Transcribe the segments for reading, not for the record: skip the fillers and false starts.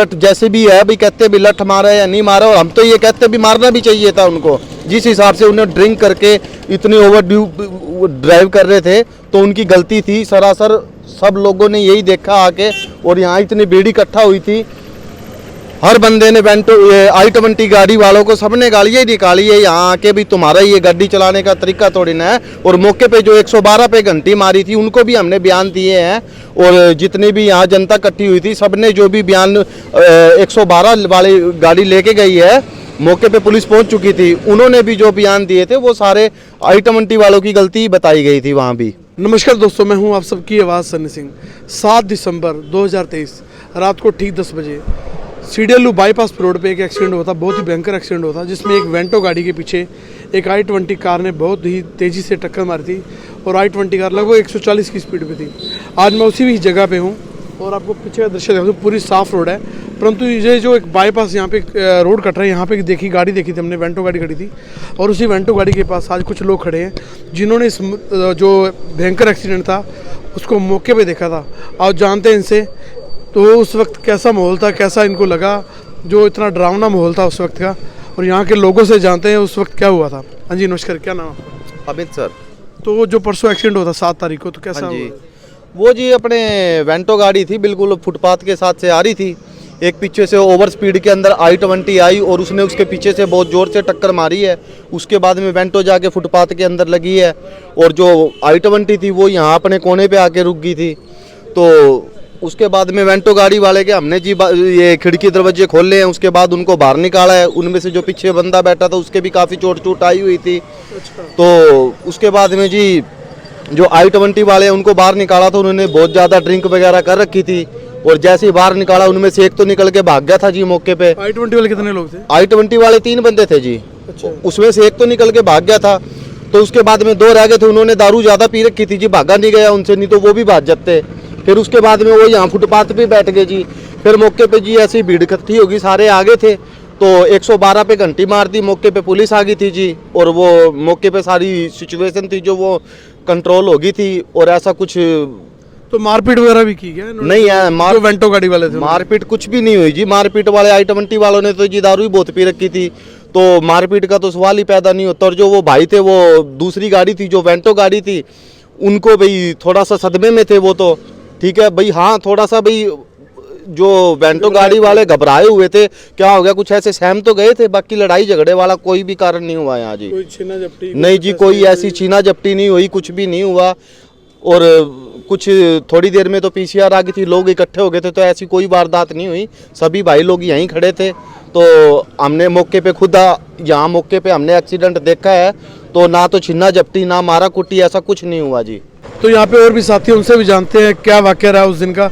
जैसे भी है भाई, कहते भी लठ मारा या नहीं मारा, और हम तो ये कहते भी मारना भी चाहिए था उनको। जिस हिसाब से उन्हें ड्रिंक करके इतनी ओवर ड्राइव कर रहे थे तो उनकी गलती थी सरासर। सब लोगों ने यही देखा आके, और यहाँ इतनी भीड़ इकट्ठा हुई थी, हर बंदे ने वेंटो i20 गाड़ी वालों को सबने गालियाँ निकाली है यहाँ आके भी, तुम्हारा ये गाड़ी चलाने का तरीका थोड़ी ना है। और मौके पे जो 112 पे घंटी मारी थी उनको भी हमने बयान दिए हैं, और जितनी भी यहाँ जनता इकट्ठी हुई थी सबने जो भी बयान 112 वाली गाड़ी लेके गई है, मौके पे पुलिस पहुंच चुकी थी, उन्होंने भी जो बयान दिए थे वो सारे i20 वालों की गलती बताई गई थी वहाँ भी। नमस्कार दोस्तों, मैं हूं आप सबकी आवाज़ सन्नी सिंह। 7 दिसंबर 2023 रात को ठीक 10 बजे सीडीएलयू बाईपास रोड पे एक एक्सीडेंट हुआ था, बहुत ही भयंकर एक्सीडेंट हुआ था, जिसमें एक वेंटो गाड़ी के पीछे एक i20 कार ने बहुत ही तेज़ी से टक्कर मारी थी, और i20 कार लगभग 140 की स्पीड पे थी। आज मैं उसी भी जगह पे हूँ और आपको पीछे का दृश्य दिखाता हूँ। पूरी साफ़ रोड है, परंतु ये जो एक बाईपास यहाँ पे रोड कट रहा है, यहाँ पे गाड़ी देखी थी हमने, वेंटो गाड़ी खड़ी थी, और उसी वेंटो गाड़ी के पास आज कुछ लोग खड़े हैं जिन्होंने इस जो भयंकर एक्सीडेंट था उसको मौके पे देखा था। आप जानते हैं इनसे, तो उस वक्त कैसा माहौल था, कैसा इनको लगा, जो इतना डरावना माहौल था उस वक्त का, और यहाँ के लोगों से जानते हैं उस वक्त क्या हुआ था। हाँ जी, नमस्कार, क्या नाम आपका? अमित सर। तो जो परसों एक्सीडेंट हुआ था 7 तारीख को, तो कैसा हाँ जी, हुआ? वो जी अपने वेंटो गाड़ी थी, बिल्कुल फुटपाथ के साथ से आ रही थी, एक पीछे से ओवर स्पीड के अंदर i20 आई और उसने उसके पीछे से बहुत ज़ोर से टक्कर मारी है। उसके बाद में वेंटो जाके फुटपाथ के अंदर लगी है, और जो i20 थी वो यहाँ अपने कोने पे आके रुक गई थी। तो उसके बाद में वेंटो गाड़ी वाले के हमने जी ये खिड़की दरवाजे खोले हैं, उसके बाद उनको बाहर निकाला है। उनमें से जो पीछे बंदा बैठा था उसके भी काफ़ी चोट आई हुई थी। तो उसके बाद में जी जो i20 वाले हैं उनको बाहर निकाला था, उन्होंने बहुत ज़्यादा ड्रिंक वगैरह कर रखी थी, और जैसे ही बाहर निकाला उनमें से एक तो निकल के भाग गया था जी मौके पे। i20 वाले कितने लोग थे? i20 वाले 3 बंदे थे जी। अच्छा। उसमें से एक तो निकल के भाग गया था, तो उसके बाद में 2 रह गए थे, उन्होंने दारू ज़्यादा पी रखी थी जी, भागा नहीं गया उनसे, नहीं तो वो भी भाग जाते। फिर उसके बाद में वो यहाँ फुटपाथ पे बैठ गए जी। फिर मौके पे जी ऐसी भीड़ इकट्ठी होगी, सारे आगे थे, तो 112 पे घंटी मार दी, मौके पे पुलिस आ गई थी जी, और वो मौके पे सारी सिचुएशन थी जो वो कंट्रोल हो गई थी। और ऐसा कुछ तो मारपीट वगैरह भी की क्या? नहीं है, जो वेंटो गाड़ी वाले थे मारपीट कुछ भी नहीं हुई जी। मारपीट वाले i20 वालों ने तो जी दारू ही बहुत पी रखी थी, तो मारपीट का तो सवाल ही पैदा नहीं होता। और जो वो भाई थे, वो दूसरी गाड़ी थी जो वेंटो गाड़ी थी, उनको भाई थोड़ा सा सदमे में थे वो, तो ठीक है भाई, हाँ थोड़ा सा भाई जो वेंटो गाड़ी वाले घबराए हुए थे, क्या हो गया कुछ ऐसे सहम तो गए थे, बाकी लड़ाई झगड़े वाला कोई भी कारण नहीं हुआ यहाँ जी। कोई छीना झपटी नहीं जी, कोई ऐसी छीना झपटी नहीं हुई, कुछ भी नहीं हुआ। और कुछ थोड़ी देर में तो पीसीआर आ गई थी, लोग इकट्ठे हो गए थे, तो ऐसी कोई वारदात नहीं हुई। सभी भाई लोग यहीं खड़े थे, तो हमने मौके पे खुद यहाँ मौके पे हमने एक्सीडेंट देखा है, तो ना तो छीना झपटी ना मारा कुटी, ऐसा कुछ नहीं हुआ जी। तो यहाँ पे और भी साथी, उनसे भी जानते हैं क्या वाकया रहा उस दिन का,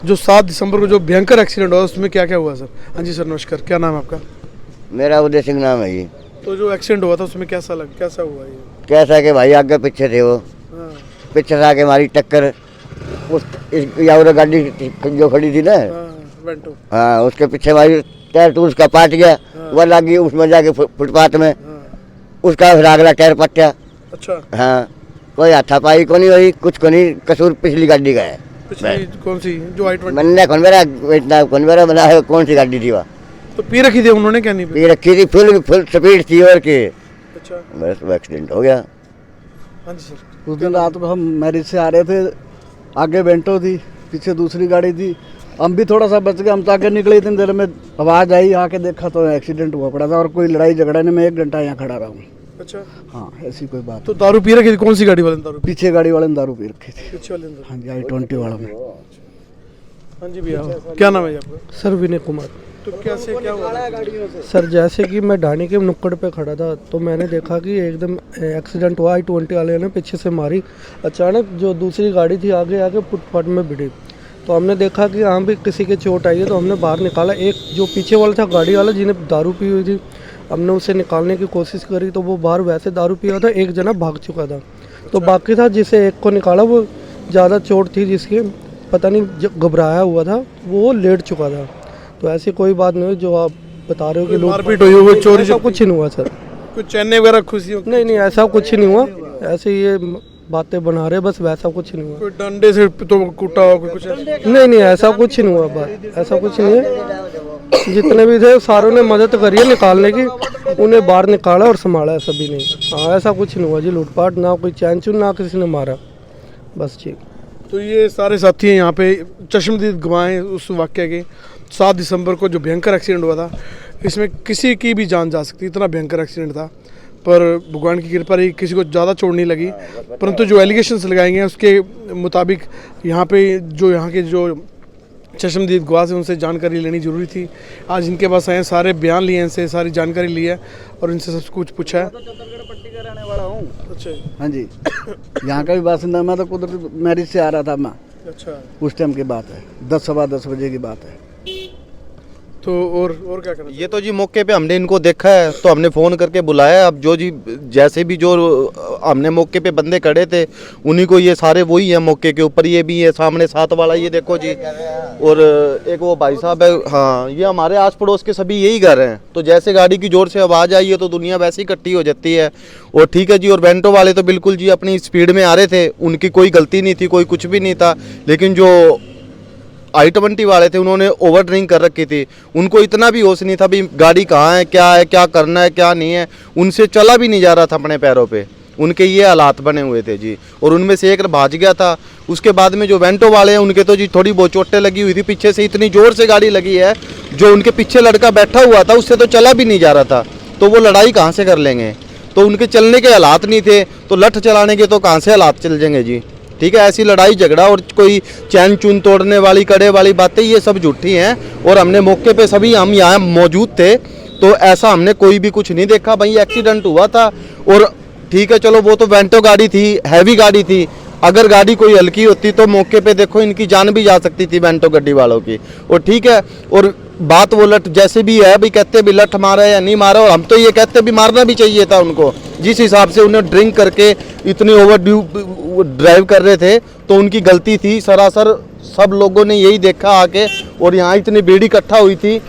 जो 7 दिसंबर को जो भयंकर एक्सीडेंट हुआ उसमें क्या क्या हुआ सर। हाँ जी सर, नमस्कार, क्या नाम है आपका? मेरा उदय सिंह नाम है जी। तो जो एक्सीडेंट हुआ था उसमें कैसा हुआ ये? कैसा कि भाई आगे पीछे थे वो, हाँ। पीछे से आके हमारी टक्कर उस यावर गाड़ी जो खड़ी थी ना, वेंटो, हाँ उसके पीछे हमारी टायर टूल्स का पाट गया, वह लगी उसमें जाके फुटपाथ में, उसका फिर अगला टायर पट्टा। अच्छा। हाँ, कोई हाथापाई को नहीं हुई, कुछ को नहीं, कसूर पिछली गाड़ी का है। पिछली कौन सी? जो i20 मैंने कौन मेरा बना है, कौन सी गाड़ी थी वह? तो पी रखी थी उन्होंने, क्या नहीं पी रखी थी, फुल स्पीड थी, और के अच्छा, बस वो एक्सीडेंट हो गया। हाँ जी सर। उस दिन रात को हम मैरिज से आ रहे थे, आगे वेंटो थी, पीछे दूसरी गाड़ी थी, हम भी थोड़ा सा बच गए, हम तो आगे निकले, इतनी देर में आवाज़ आई, आके देखा तो एक्सीडेंट हुआ पड़ा था, और कोई लड़ाई झगड़ा नहीं, मैं 1 घंटा यहाँ खड़ा रहा हूँ। अच्छा। हाँ, ऐसी कोई बात। तो दारू पी रखी थी? कौन सी गाड़ी वाले ने दारू पी? पीछे गाड़ी वाले ने दारू पी रखी थी। पीछे वाले ने? हाँ जी, i20 वाला में। हाँ जी भैया, क्या नाम है आपका? सर विनय कुमार। तो कैसे क्या हुआ? सर जैसे कि मैं ढाणी के नुक्कड़ पे खड़ा था, तो मैंने देखा कि एकदम एक्सीडेंट हुआ, i20 वाले ने पीछे से मारी, अचानक जो दूसरी गाड़ी थी आगे आके फुटपाथ में भिड़ी, तो हमने देखा कि यहाँ भी किसी के चोट आई है, तो हमने बाहर निकाला। एक जो पीछे वाला था गाड़ी वाला जिन्हें दारू पी हुई थी, हमने उसे निकालने की कोशिश करी, तो वो बाहर वैसे दारू पिया था, एक जना भाग चुका था। तो बाकी था जिसे एक को निकाला, वो ज़्यादा चोट थी, जिसकी पता नहीं घबराया हुआ था, वो लेट चुका था। तो ऐसी कोई बात नहीं हुई जो आप बता रहे हो कि मारपीट हुई हो, चोरी, ऐसा कुछ नहीं हुआ सर। कुछ चैने वगैरह खुशी हो? नहीं, ऐसा कुछ नहीं हुआ, ऐसे ये बातें बना रहे, बस वैसा कुछ नहीं हुआ। कोई डंडे से तो कूटा हो, कोई कुछ ऐसा? नहीं ऐसा कुछ नहीं हुआ, बात ऐसा कुछ नहीं है। जितने भी थे सारों ने मदद करी है निकालने की, उन्हें बाहर निकाला और संभाला है सभी ने। हाँ, ऐसा कुछ नहीं हुआ जी, लूटपाट ना कोई चैन चुन ना किसी ने मारा, बस जी। तो ये सारे साथी हैं यहाँ पे चश्मदीद गवाएं उस वाक़े के। 7 दिसंबर को जो भयंकर एक्सीडेंट हुआ था, इसमें किसी की भी जान जा सकती, इतना भयंकर एक्सीडेंट था। पर भगवान की कृपा रही, किसी को ज़्यादा चोट नहीं लगी। परंतु जो एलिगेशंस लगाए गए हैं उसके मुताबिक यहाँ के जो चश्मदीद गवाह हैं उनसे जानकारी लेनी ज़रूरी थी। आज इनके पास आए, सारे बयान लिए हैं, इनसे सारी जानकारी ली है और इनसे सब कुछ पूछा है। पट्टी का रहने वाला हूँ। अच्छा हाँ जी, यहाँ का भी बासिंदा। मैं तो कुदरती मैरिज से आ रहा था मैं, अच्छा। उस टाइम की बात है, 10 सवा 10 बजे की बात है। तो और क्या करना? ये तो जी मौके पे हमने इनको देखा है तो हमने फ़ोन करके बुलाया। अब जो जी जैसे भी जो हमने मौके पे बंदे खड़े थे उन्हीं को, ये सारे वही हैं मौके के ऊपर। ये भी है सामने साथ वाला, ये देखो जी, और एक वो भाई साहब है। हाँ, ये हमारे आस पड़ोस के सभी यही घर हैं। तो जैसे गाड़ी की जोर से आवाज़ आई है तो दुनिया वैसे ही इकट्ठी हो जाती है। और ठीक है जी, और वेंटो वाले तो बिल्कुल जी अपनी स्पीड में आ रहे थे, उनकी कोई गलती नहीं थी, कोई कुछ भी नहीं था। लेकिन जो I-20 वाले थे उन्होंने ओवर ड्रिंक कर रखी थी, उनको इतना भी होश नहीं था भी गाड़ी कहाँ है, क्या करना है, क्या नहीं है। उनसे चला भी नहीं जा रहा था अपने पैरों पे, उनके ये हालात बने हुए थे जी। और उनमें से एक भाग गया था। उसके बाद में जो वेंटो वाले हैं उनके तो जी थोड़ी बहुत चोटें लगी हुई थी, पीछे से इतनी ज़ोर से गाड़ी लगी है, जो उनके पीछे लड़का बैठा हुआ था उससे तो चला भी नहीं जा रहा था। तो वो लड़ाई कहाँ से कर लेंगे? तो उनके चलने के हालात नहीं थे, तो लठ चलाने के तो कहाँ से हालात चल जाएंगे जी। ठीक है, ऐसी लड़ाई झगड़ा और कोई चैन चून तोड़ने वाली कड़े वाली बातें ये सब झूठी हैं। और हमने मौके पे सभी हम यहाँ मौजूद थे, तो ऐसा हमने कोई भी कुछ नहीं देखा। भाई एक्सीडेंट हुआ था और ठीक है, चलो वो तो वेंटो गाड़ी थी, हैवी गाड़ी थी। अगर गाड़ी कोई हल्की होती तो मौके पे देखो इनकी जान भी जा सकती थी वेंटो गाड़ी वालों की। और ठीक है, और बात वो लठ जैसे भी है, भाई कहते भी लठ मारा या नहीं मारा, और हम तो ये कहते भी मारना भी चाहिए था उनको। जिस हिसाब से उन्हें ड्रिंक करके इतनी ओवर ड्राइव कर रहे थे तो उनकी गलती थी सरासर। सब लोगों ने यही देखा आके, और यहाँ इतनी भीड़ इकट्ठा हुई थी,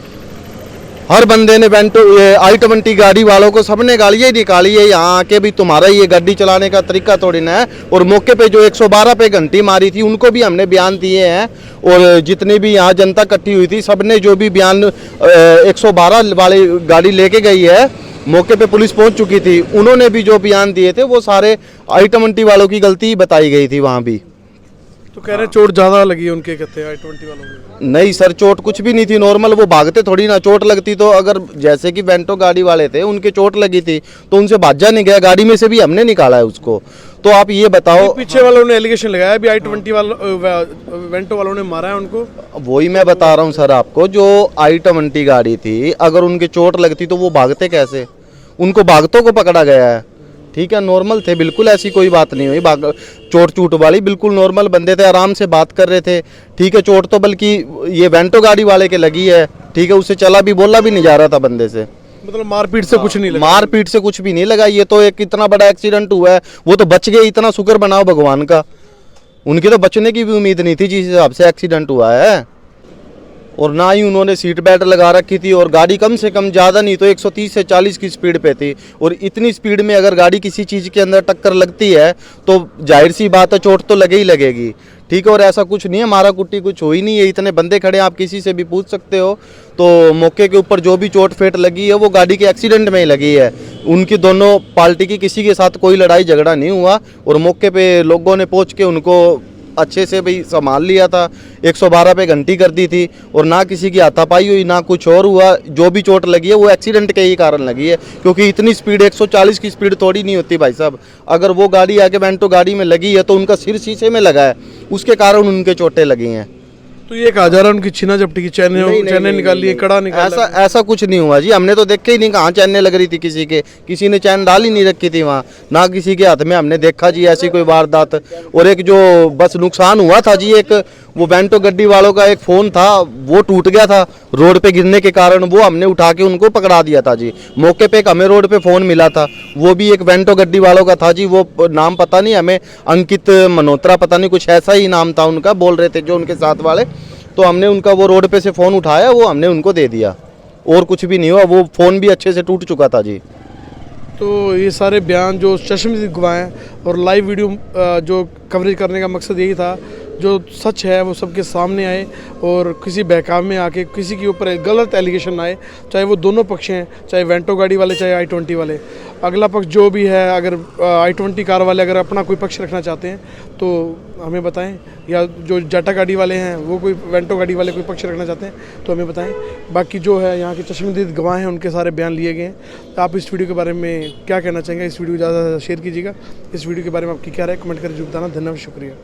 हर बंदे ने वेंटो I-20 गाड़ी वालों को सबने गालियाँ निकाली है यहाँ आके, भी तुम्हारा ये गाड़ी चलाने का तरीका थोड़ी ना है। और मौके पे जो 112 पे घंटी मारी थी उनको भी हमने बयान दिए हैं। और जितनी भी यहाँ जनता इकट्ठी हुई थी सबने जो भी बयान 112 वाली गाड़ी लेके गई है, मौके पे पुलिस पहुँच चुकी थी, उन्होंने भी जो बयान दिए थे वो सारे I-20 वालों की गलती बताई गई थी वहाँ भी। तो कह रहे चोट ज़्यादा लगी है उनके, कहते हैं I-20 वालों को। नहीं सर, चोट कुछ भी नहीं थी, नॉर्मल वो भागते थोड़ी ना। चोट लगती तो अगर जैसे कि वेंटो गाड़ी वाले थे उनके चोट लगी थी तो उनसे भाजा नहीं गया, गाड़ी में से भी हमने निकाला है उसको। तो आप ये बताओ, पीछे वालों ने एलिगेशन लगाया अभी I-20 वालों वेंटो वालों ने मारा है उनको। वही मैं बता रहा हूँ सर आपको, जो I-20 गाड़ी थी अगर उनके चोट लगती तो वो भागते कैसे? उनको भागतों को पकड़ा गया है। ठीक है, नॉर्मल थे बिल्कुल, ऐसी कोई बात नहीं हुई भाग चोट चूट वाली, बिल्कुल नॉर्मल बंदे थे, आराम से बात कर रहे थे। ठीक है, चोट तो बल्कि ये वेंटो गाड़ी वाले के लगी है। ठीक है, उससे चला भी बोला भी नहीं जा रहा था बंदे से, मतलब मारपीट से कुछ नहीं लगा। मारपीट से कुछ भी नहीं लगा। ये तो एक इतना बड़ा एक्सीडेंट हुआ है, वो तो बच गए, इतना शुक्र बनाओ भगवान का। उनकी तो बचने की भी उम्मीद नहीं थी जिस हिसाब से एक्सीडेंट हुआ है। और ना ही उन्होंने सीट बेल्ट लगा रखी थी, और गाड़ी कम से कम ज़्यादा नहीं तो 130 से 40 की स्पीड पे थी। और इतनी स्पीड में अगर गाड़ी किसी चीज़ के अंदर टक्कर लगती है तो जाहिर सी बात है चोट तो लगे ही लगेगी। ठीक है, और ऐसा कुछ नहीं है, मारा कुट्टी कुछ हो ही नहीं है। इतने बंदे खड़े हैं, आप किसी से भी पूछ सकते हो। तो मौके के ऊपर जो भी चोट फेट लगी है वो गाड़ी के एक्सीडेंट में ही लगी है। उनकी दोनों पार्टी की किसी के साथ कोई लड़ाई झगड़ा नहीं हुआ, और मौके पे लोगों ने पहुँच के उनको अच्छे से भाई संभाल लिया था। 112 पे घंटी कर दी थी, और ना किसी की हाथापाई हुई ना कुछ और हुआ। जो भी चोट लगी है वो एक्सीडेंट के ही कारण लगी है, क्योंकि इतनी स्पीड 140 की स्पीड थोड़ी नहीं होती भाई साहब। अगर वो गाड़ी आके वेंटो गाड़ी में लगी है तो उनका सिर शीशे में लगा है, उसके कारण उनके चोटें लगी हैं। तो ये कहा जा रहा है उनकी छीना झपटी की चैनें निकाल ली, कड़ा निकाला। ऐसा कुछ नहीं हुआ जी, हमने तो देखे ही नहीं कहाँ चैनें लग रही थी किसी के, किसी ने चैन डाल ही नहीं रखी थी वहाँ, ना किसी के हाथ में हमने देखा जी ऐसी कोई वारदात। और एक जो बस नुकसान हुआ था जी, एक वो वेंटो गड्डी वालों का एक फ़ोन था वो टूट गया था रोड पे गिरने के कारण, वो हमने उठा के उनको पकड़ा दिया था जी। मौके पे एक हमें रोड पे फ़ोन मिला था, वो भी एक वेंटो गड्डी वालों का था जी। वो नाम पता नहीं हमें, अंकित मल्होत्रा पता नहीं कुछ ऐसा ही नाम था उनका, बोल रहे थे जो उनके साथ वाले। तो हमने उनका वो रोड पे से फ़ोन उठाया, वो हमने उनको दे दिया, और कुछ भी नहीं हुआ। वो फ़ोन भी अच्छे से टूट चुका था जी। तो ये सारे बयान जो चश्मदीद गवाह हैं और लाइव वीडियो जो कवरेज करने का मकसद यही था, जो सच है वो सबके सामने आए और किसी बहकाव में आके किसी के ऊपर गलत एलिगेशन ना आए, चाहे वो दोनों पक्ष हैं, चाहे वेंटो गाड़ी वाले चाहे i20 वाले। अगला पक्ष जो भी है, अगर i20 कार वाले अगर अपना कोई पक्ष रखना चाहते हैं तो हमें बताएं, या जो जाटा गाड़ी वाले हैं वो कोई वेंटो गाड़ी वाले कोई पक्ष रखना चाहते हैं तो हमें बताएं। बाकी जो है यहाँ के चश्मदीद गवाह हैं उनके सारे बयान लिए गए हैं। तो आप इस वीडियो के बारे में क्या कहना चाहेंगे? इस वीडियो को ज़्यादा से ज़्यादा शेयर कीजिएगा। इस वीडियो के बारे में आपकी क्या राय, कमेंट करके बताना। धन्यवाद, शुक्रिया।